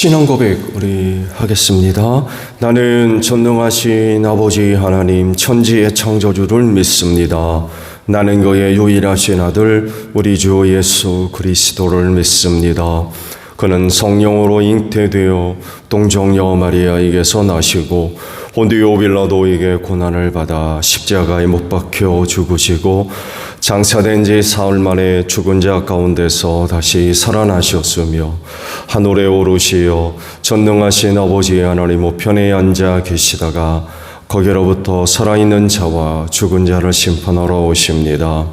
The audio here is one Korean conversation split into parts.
신앙 고백 우리 하겠습니다. 나는 전능하신 아버지 하나님 천지의 창조주를 믿습니다. 나는 그의 유일하신 아들 우리 주 예수 그리스도를 믿습니다. 그는 성령으로 잉태되어 동정녀 마리아에게서 나시고 본디오 빌라도에게 고난을 받아 십자가에 못 박혀 죽으시고 장사된 지 사흘 만에 죽은 자 가운데서 다시 살아나셨으며 하늘에 오르시어 전능하신 아버지 하나님 우편에 앉아 계시다가 거기로부터 살아있는 자와 죽은 자를 심판하러 오십니다.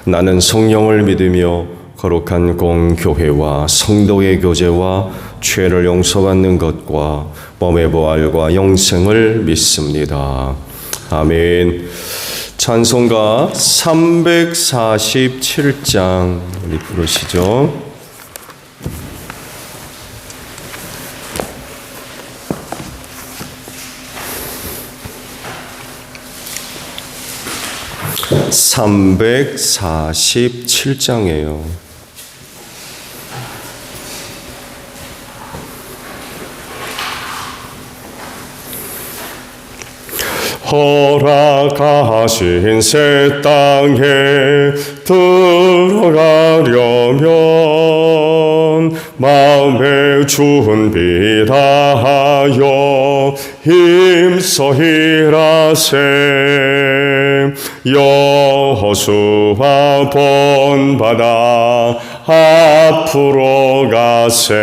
나는 성령을 믿으며 거룩한 공교회와 성도의 교제와 죄를 용서받는 것과 몸의 부활과 영생을 믿습니다. 아멘. 찬송가 347장 우리 부르시죠. (347장이에요) 허락하신 새 땅에 들어가려면 마음의 준비 다하여 힘써 일하세. 여호수아 본받아 앞으로 가세.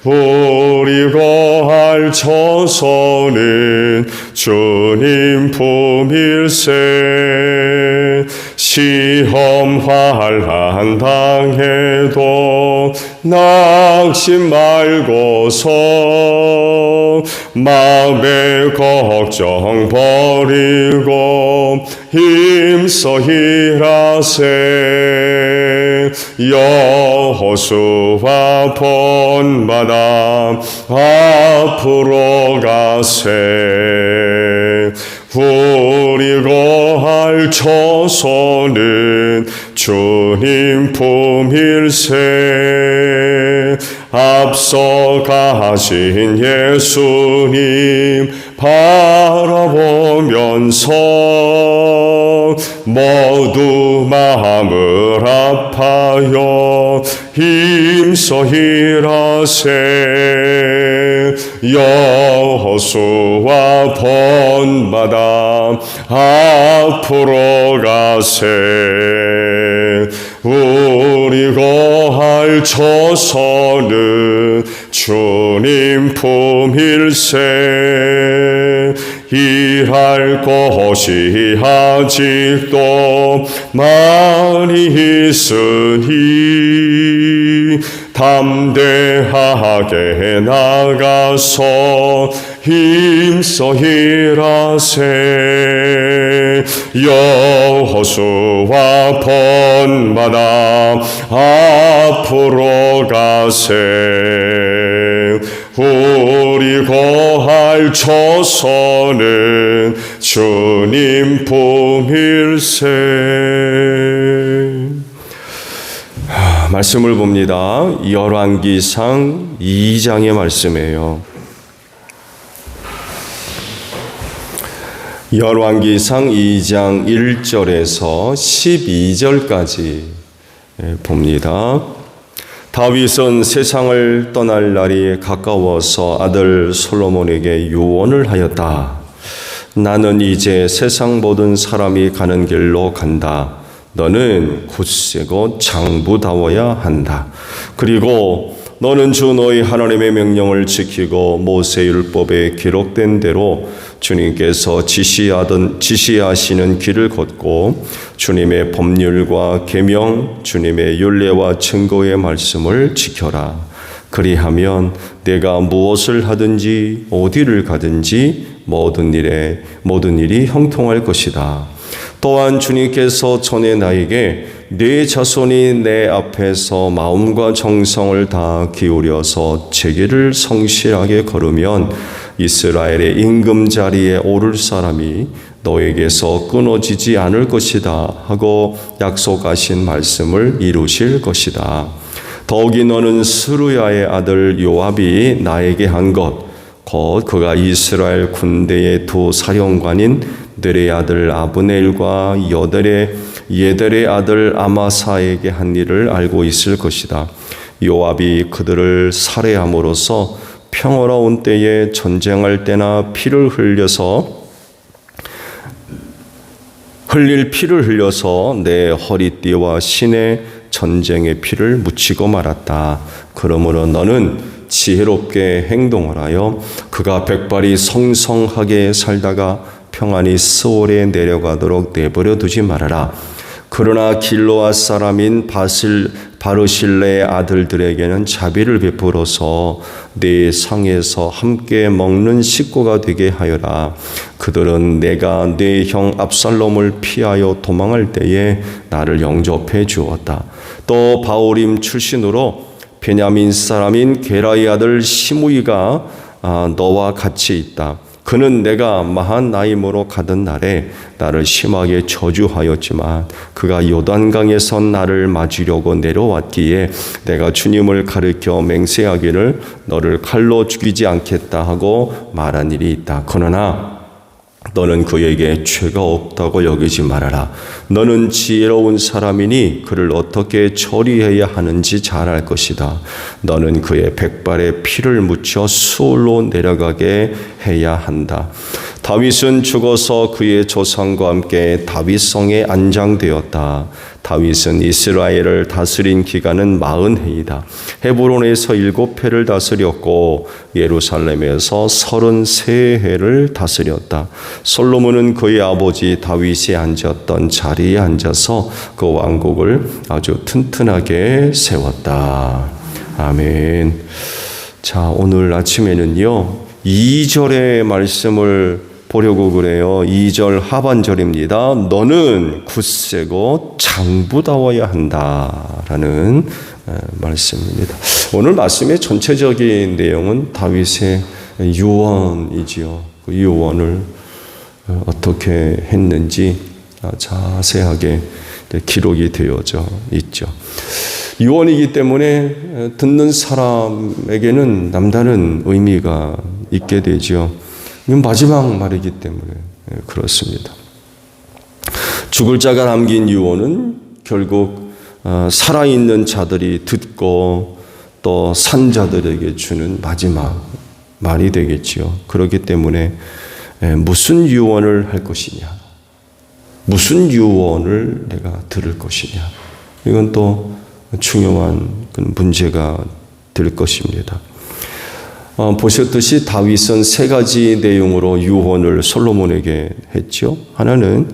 우리 거할 처소는 주님 품일세. 시험 환난 당해도 낙심 말고서 마음의 걱정 버리고 힘써 일하세. 여호수아 본받아 앞으로 가세. 우리 거할 처소는 주님 품일세. 앞서 가신 예수님 바라보면서 모두 마음을 아파요 힘써 일하세. 여호수아 본받아 앞으로 가세. 우리 거할 처소는 주님 품일세. 일할 곳이 아직도 많이 있으니 담대하게 나가서 힘써 일하세. 여호수아 본받아 앞으로 가세. 우리 거할 처소는 주님 품일세. 말씀을 봅니다. 열왕기상 2장의 말씀이에요. 열왕기상 2장 1절에서 12절까지 봅니다. 다윗은 세상을 떠날 날이 가까워서 아들 솔로몬에게 유언을 하였다. 나는 이제 세상 모든 사람이 가는 길로 간다. 너는 굳세고 장부다워야 한다. 그리고 너는 주 너희 하나님의 명령을 지키고 모세율법에 기록된 대로 주님께서 지시하시는 길을 걷고 주님의 법률과 계명, 주님의 율례와 증거의 말씀을 지켜라. 그리하면 내가 무엇을 하든지 어디를 가든지 모든 일이 형통할 것이다. 또한 주님께서 전에 나에게 네 자손이 내 앞에서 마음과 정성을 다 기울여서 제 길을 성실하게 걸으면 이스라엘의 임금 자리에 오를 사람이 너에게서 끊어지지 않을 것이다 하고 약속하신 말씀을 이루실 것이다. 더욱이 너는 스루야의 아들 요압이 나에게 한 것 곧 그가 이스라엘 군대의 두 사령관인 넬의 아들 아브넬과 예델의 아들 아마사에게 한 일을 알고 있을 것이다. 요압이 그들을 살해함으로써 평화로운 때에 전쟁할 때나 흘릴 피를 흘려서 내 허리띠와 신의 전쟁의 피를 묻히고 말았다. 그러므로 너는 지혜롭게 행동하여 그가 백발이 성성하게 살다가 평안히 스올에 내려가도록 내버려 두지 말아라. 그러나 길로앗 사람인 바르실레의 아들들에게는 자비를 베풀어서 네 상에서 함께 먹는 식구가 되게 하여라. 그들은 내가 네 형 압살롬을 피하여 도망할 때에 나를 영접해 주었다. 또 바오림 출신으로 베냐민 사람인 게라의 아들 시므이가 너와 같이 있다. 그는 내가 마한나임으로 가던 날에 나를 심하게 저주하였지만 그가 요단강에서 나를 맞으려고 내려왔기에 내가 주님을 가리켜 맹세하기를 너를 칼로 죽이지 않겠다 하고 말한 일이 있다. 그러나 너는 그에게 죄가 없다고 여기지 말아라. 너는 지혜로운 사람이니 그를 어떻게 처리해야 하는지 잘 알 것이다. 너는 그의 백발에 피를 묻혀 수올로 내려가게 해야 한다. 다윗은 죽어서 그의 조상과 함께 다윗성에 안장되었다. 다윗은 이스라엘을 다스린 기간은 40해이다. 헤브론에서 7해를 다스렸고 예루살렘에서 33해를 다스렸다. 솔로몬은 그의 아버지 다윗이 앉았던 자리에 앉아서 그 왕국을 아주 튼튼하게 세웠다. 아멘. 자, 오늘 아침에는요 2절의 말씀을 보려고 그래요. 2절 하반절입니다. 너는 굳세고 장부다워야 한다라는 말씀입니다. 오늘 말씀의 전체적인 내용은 다윗의 유언이지요. 그 유언을 어떻게 했는지 자세하게 기록이 되어져 있죠. 유언이기 때문에 듣는 사람에게는 남다른 의미가 있게 되죠. 마지막 말이기 때문에 그렇습니다. 죽을 자가 남긴 유언은 결국 살아있는 자들이 듣고 또 산 자들에게 주는 마지막 말이 되겠지요. 그렇기 때문에 무슨 유언을 할 것이냐, 무슨 유언을 내가 들을 것이냐, 이건 또 중요한 문제가 될 것입니다. 보셨듯이 다윗은 3가지 내용으로 유언을 솔로몬에게 했죠. 하나는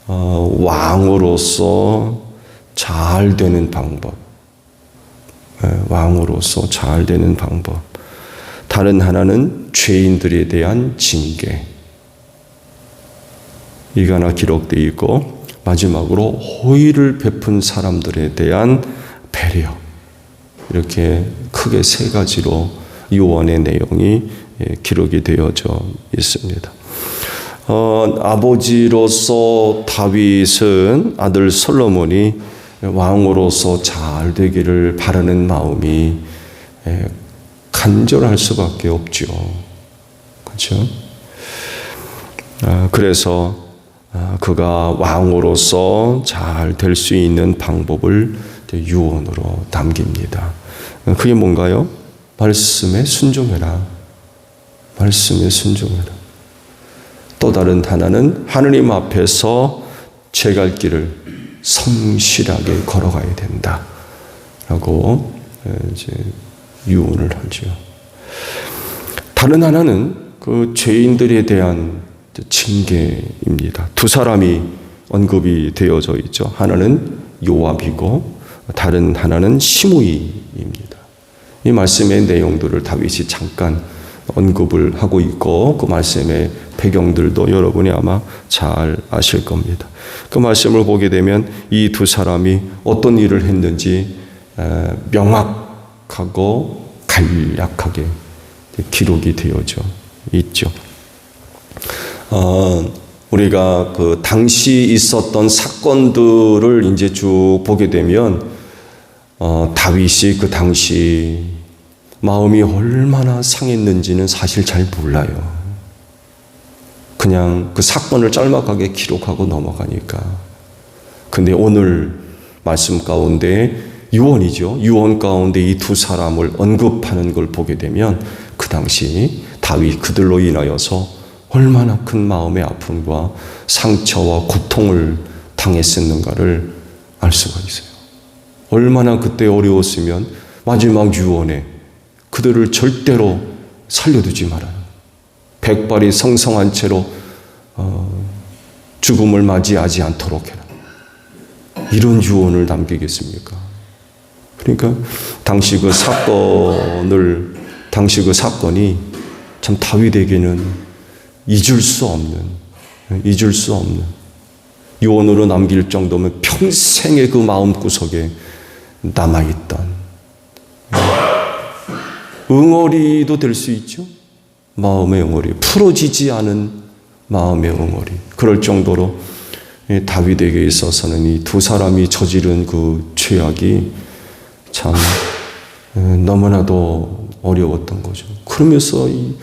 왕으로서 잘 되는 방법, 왕으로서 잘 되는 방법. 다른 하나는 죄인들에 대한 징계. 이가 하나 기록되어 있고 마지막으로 호의를 베푼 사람들에 대한 배려. 이렇게 크게 3가지로 유언의 내용이 기록이 되어져 있습니다. 아버지로서 다윗은 아들 솔로몬이 왕으로서 잘 되기를 바라는 마음이 간절할 수밖에 없죠. 그렇죠? 그래서 그가 왕으로서 잘 될 수 있는 방법을 유언으로 남깁니다. 그게 뭔가요? 말씀에 순종해라. 말씀에 순종해라. 또 다른 하나는 하느님 앞에서 제 갈 길을 성실하게 걸어가야 된다. 라고 이제 유언을 하죠. 다른 하나는 그 죄인들에 대한 징계입니다. 2사람이 언급이 되어져 있죠. 하나는 요압이고 다른 하나는 시므이입니다. 이 말씀의 내용들을 다윗이 잠깐 언급을 하고 있고 그 말씀의 배경들도 여러분이 아마 잘 아실 겁니다. 그 말씀을 보게 되면 이 2사람이 어떤 일을 했는지 명확하고 간략하게 기록이 되어져 있죠. 우리가 그 당시 있었던 사건들을 이제 쭉 보게 되면 다윗이 그 당시 마음이 얼마나 상했는지는 사실 잘 몰라요. 그냥 그 사건을 짤막하게 기록하고 넘어가니까. 근데 오늘 말씀 가운데 유언이죠. 유언 가운데 이 두 사람을 언급하는 걸 보게 되면 그 당시 다윗 그들로 인하여서 얼마나 큰 마음의 아픔과 상처와 고통을 당했었는가를 알 수가 있어요. 얼마나 그때 어려웠으면 마지막 유언에 그들을 절대로 살려두지 말아요. 백발이 성성한 채로 죽음을 맞이하지 않도록 해라. 이런 유언을 남기겠습니까? 그러니까 당시 그 사건이 참 다윗에게는 잊을 수 없는 유언으로 남길 정도면 평생의 그 마음구석에 남아있던 응어리도 될 수 있죠. 마음의 응어리, 풀어지지 않은 마음의 응어리. 그럴 정도로 다윗에게 있어서는 이 두 사람이 저지른 그 죄악이 참 너무나도 어려웠던 거죠. 그러면서 이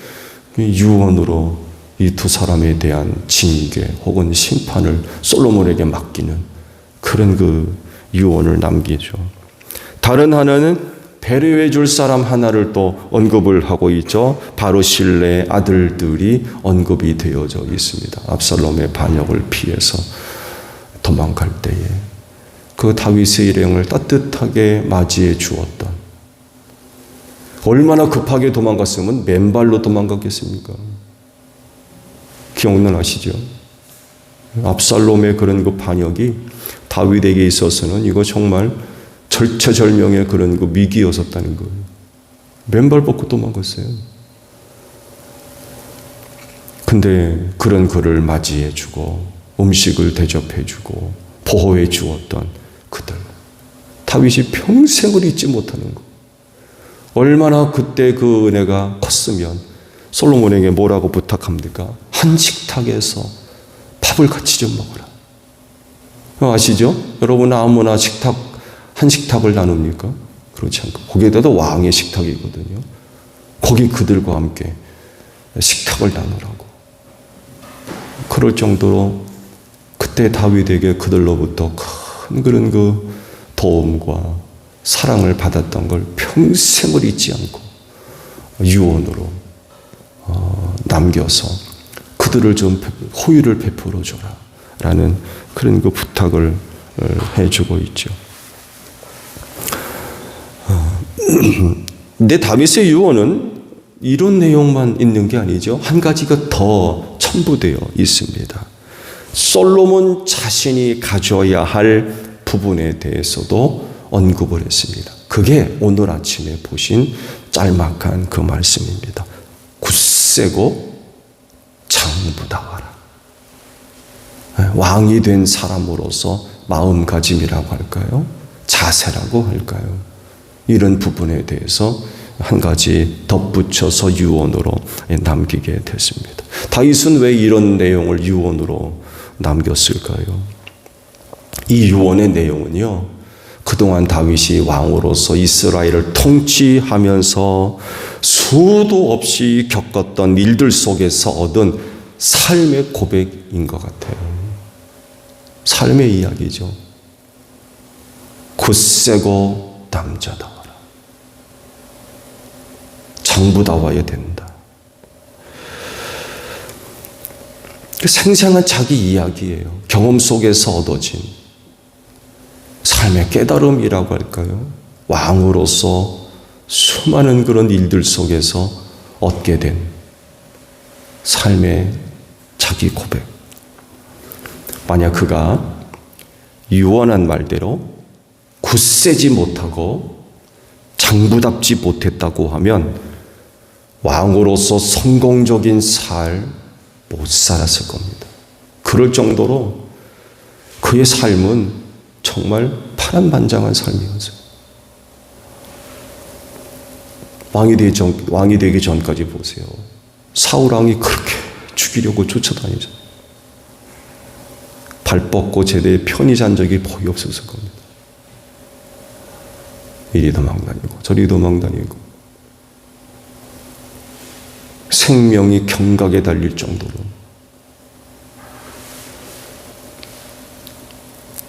유언으로 이 두 사람에 대한 징계 혹은 심판을 솔로몬에게 맡기는 그런 그 유언을 남기죠. 다른 하나는 배려해 줄 사람 하나를 또 언급을 하고 있죠. 바로 실레의 아들들이 언급이 되어져 있습니다. 압살롬의 반역을 피해서 도망갈 때에 그 다윗의 일행을 따뜻하게 맞이해 주었던, 얼마나 급하게 도망갔으면 맨발로 도망갔겠습니까? 기억은 아시죠? 압살롬의 그런 그 반역이 다윗에게 있어서는 이거 정말 절체절명의 그런 그 위기였었다는 거예요. 맨발 벗고 도망갔어요. 근데 그런 그를 맞이해 주고 음식을 대접해 주고 보호해 주었던 그들, 다윗이 평생을 잊지 못하는 거. 얼마나 그때 그 은혜가 컸으면 솔로몬에게 뭐라고 부탁합니까? 한 식탁에서 밥을 같이 좀 먹어라. 아시죠? 여러분 아무나 한 식탁을 나눕니까? 그렇지 않고 거기에다가 왕의 식탁이거든요. 거기 그들과 함께 식탁을 나누라고. 그럴 정도로 그때 다윗에게 그들로부터 큰 그런 그 도움과 사랑을 받았던 걸 평생을 잊지 않고 유언으로 남겨서 그들을 좀 호의를 베풀어 줘라 라는 그런 그 부탁을 해주고 있죠. 근데 다윗의 유언은 이런 내용만 있는 게 아니죠. 한 가지가 더 첨부되어 있습니다. 솔로몬 자신이 가져야 할 부분에 대해서도 언급을 했습니다. 그게 오늘 아침에 보신 짤막한 그 말씀입니다. 굳세고 장부다워라. 왕이 된 사람으로서 마음가짐이라고 할까요? 자세라고 할까요? 이런 부분에 대해서 한 가지 덧붙여서 유언으로 남기게 됐습니다. 다윗은 왜 이런 내용을 유언으로 남겼을까요? 이 유언의 내용은요, 그동안 다윗이 왕으로서 이스라엘을 통치하면서 수도 없이 겪었던 일들 속에서 얻은 삶의 고백인 것 같아요. 삶의 이야기죠. 굳세고 남자다워라. 장부다워야 된다. 생생한 자기 이야기예요. 경험 속에서 얻어진 삶의 깨달음이라고 할까요? 왕으로서 수많은 그런 일들 속에서 얻게 된 삶의 자기 고백. 만약 그가 유언한 말대로 굳세지 못하고 장부답지 못했다고 하면 왕으로서 성공적인 삶 못 살았을 겁니다. 그럴 정도로 그의 삶은 정말 파란만장한 삶이었어요. 왕이 되기 전까지 보세요. 사울 왕이 그렇게 죽이려고 쫓아다니죠. 발 뻗고 제대에 편히 잔 적이 거의 없었을 겁니다. 이리 도망다니고 저리 도망다니고 생명이 경각에 달릴 정도로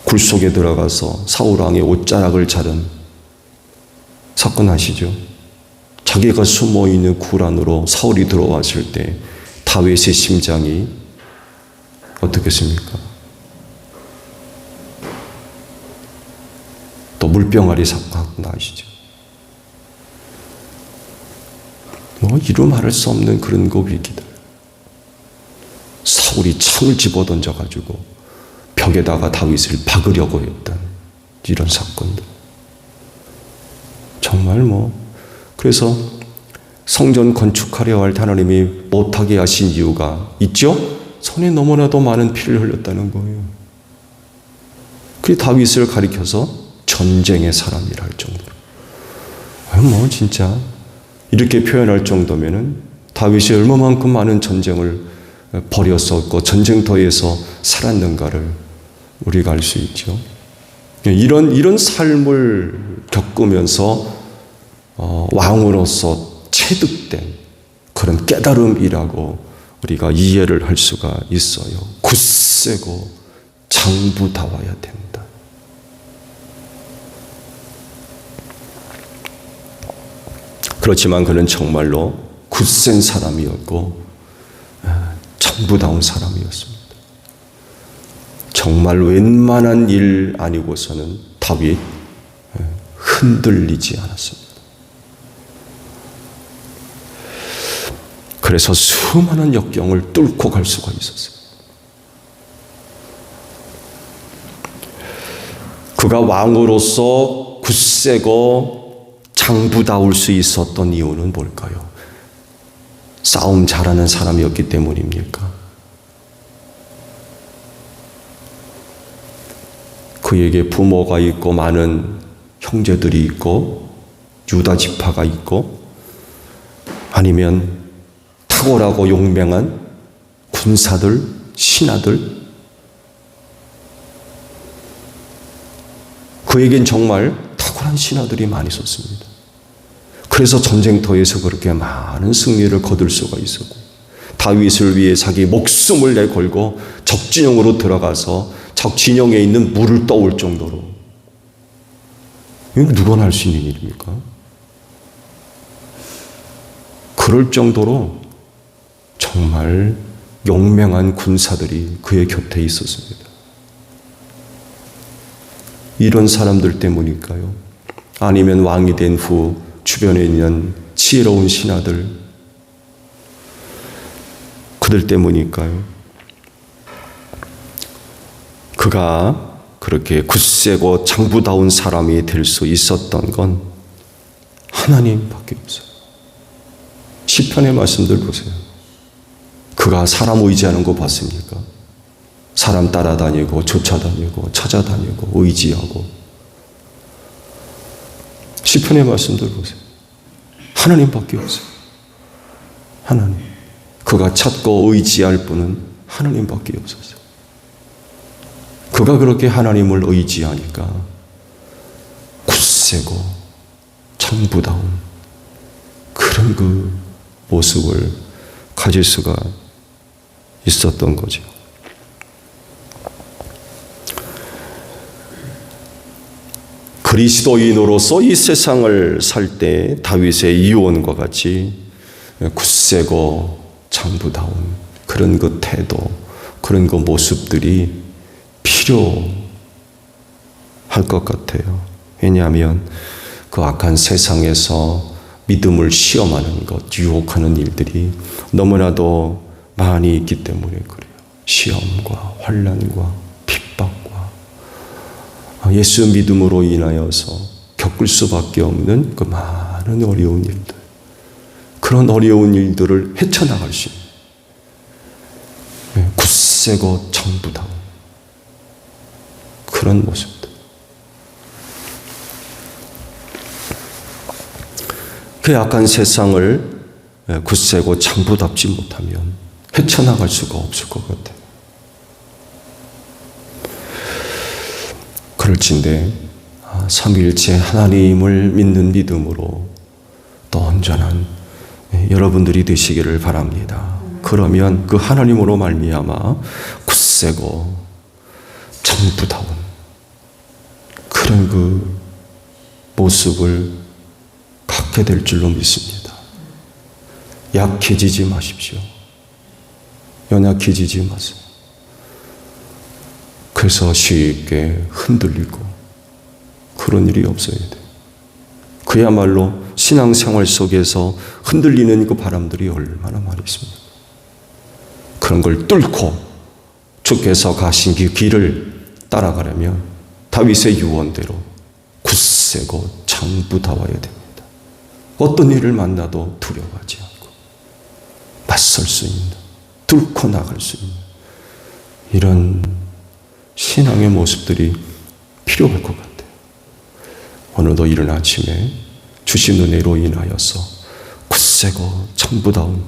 굴 속에 들어가서 사울 왕의 옷자락을 자른 사건 아시죠? 자기가 숨어있는 굴 안으로 사울이 들어왔을 때 다윗의 심장이 어떻겠습니까? 또 물병아리 사건 아시죠? 이루 말할 수 없는 그런 그 위기들. 사울이 창을 집어던져가지고 벽에다가 다윗을 박으려고 했던 이런 사건들. 정말 그래서 성전 건축하려 할 하나님이 못하게 하신 이유가 있죠? 손에 너무나도 많은 피를 흘렸다는 거예요. 그 다윗을 가리켜서 전쟁의 사람이라 할 정도로. 진짜 이렇게 표현할 정도면은 다윗이 얼마만큼 많은 전쟁을 벌였었고 전쟁터에서 살았는가를 우리가 알 수 있죠. 이런 삶을 겪으면서 왕으로서 체득된 그런 깨달음이라고 우리가 이해를 할 수가 있어요. 굳세고 장부다워야 된다. 그렇지만 그는 정말로 굳센 사람이었고 장부다운 사람이었습니다. 정말 웬만한 일 아니고서는 다윗 흔들리지 않았습니다. 그래서 수많은 역경을 뚫고 갈 수가 있었어요. 그가 왕으로서 굳세고 장부다울 수 있었던 이유는 뭘까요? 싸움 잘하는 사람이었기 때문입니까? 그에게 부모가 있고 많은 형제들이 있고 유다 지파가 있고 아니면 탁월하고 용맹한 군사들, 신하들, 그에겐 정말 탁월한 신하들이 많이 있었습니다. 그래서 전쟁터에서 그렇게 많은 승리를 거둘 수가 있었고 다윗을 위해 자기 목숨을 내걸고 적진영으로 들어가서 적진영에 있는 물을 떠올 정도로. 이건 누구나 할 수 있는 일입니까? 그럴 정도로 정말 용맹한 군사들이 그의 곁에 있었습니다. 이런 사람들 때문일까요? 아니면 왕이 된 후 주변에 있는 지혜로운 신하들, 그들 때문일까요? 그가 그렇게 굳세고 장부다운 사람이 될 수 있었던 건 하나님밖에 없어요. 시편의 말씀들 보세요. 그가 사람 의지하는 거 봤습니까? 사람 따라다니고 쫓아다니고 찾아다니고 의지하고. 시편의 말씀들 보세요. 하나님밖에 없어요. 하나님. 그가 찾고 의지할 분은 하나님밖에 없었어요. 그가 그렇게 하나님을 의지하니까 굳세고 장부다운 그런 그 모습을 가질 수가 있었던 거죠. 그리스도인으로서 이 세상을 살 때 다윗의 이유원과 같이 굳세고 장부다운 그런 그 태도, 그런 그 모습들이 필요할 것 같아요. 왜냐하면 그 악한 세상에서 믿음을 시험하는 것, 유혹하는 일들이 너무나도 많이 있기 때문에 그래요. 시험과 환난과 핍박과 예수 믿음으로 인하여서 겪을 수밖에 없는 그 많은 어려운 일들, 그런 어려운 일들을 헤쳐나갈 수 있는 굳세고 장부다운 그런 모습들. 그 약한 세상을 굳세고 장부답지 못하면 헤쳐나갈 수가 없을 것 같아요. 그럴진데 삼위일체 하나님을 믿는 믿음으로 또 온전한 여러분들이 되시기를 바랍니다. 그러면 그 하나님으로 말미암아 굳세고 정부다운 그런 그 모습을 갖게 될 줄로 믿습니다. 약해지지 마십시오. 연약해지지 마세요. 그래서 쉽게 흔들리고 그런 일이 없어야 돼요. 그야말로 신앙생활 속에서 흔들리는 그 바람들이 얼마나 많이 있습니까? 그런 걸 뚫고 주께서 가신 그 길을 따라가려면 다윗의 유언대로 굳세고 장부다워야 됩니다. 어떤 일을 만나도 두려워하지 않고 맞설 수 있는, 뚫고 나갈 수 있는 이런 신앙의 모습들이 필요할 것 같아요. 오늘도 이른 아침에 주신 은혜로 인하여서 굳세고 장부다운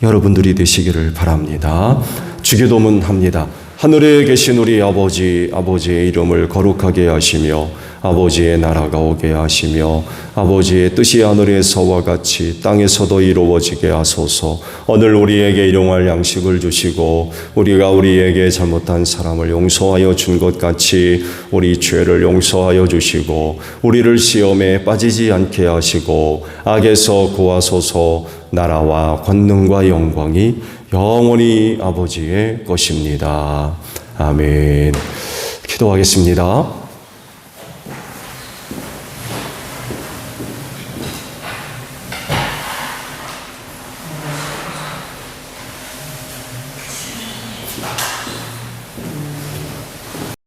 여러분들이 되시기를 바랍니다. 주기도문 합니다. 하늘에 계신 우리 아버지, 아버지의 이름을 거룩하게 하시며 아버지의 나라가 오게 하시며 아버지의 뜻이 하늘에서와 같이 땅에서도 이루어지게 하소서. 오늘 우리에게 일용할 양식을 주시고 우리가 우리에게 잘못한 사람을 용서하여 준 것 같이 우리 죄를 용서하여 주시고 우리를 시험에 빠지지 않게 하시고 악에서 구하소서. 나라와 권능과 영광이 영원히 아버지의 것입니다. 아멘. 기도하겠습니다.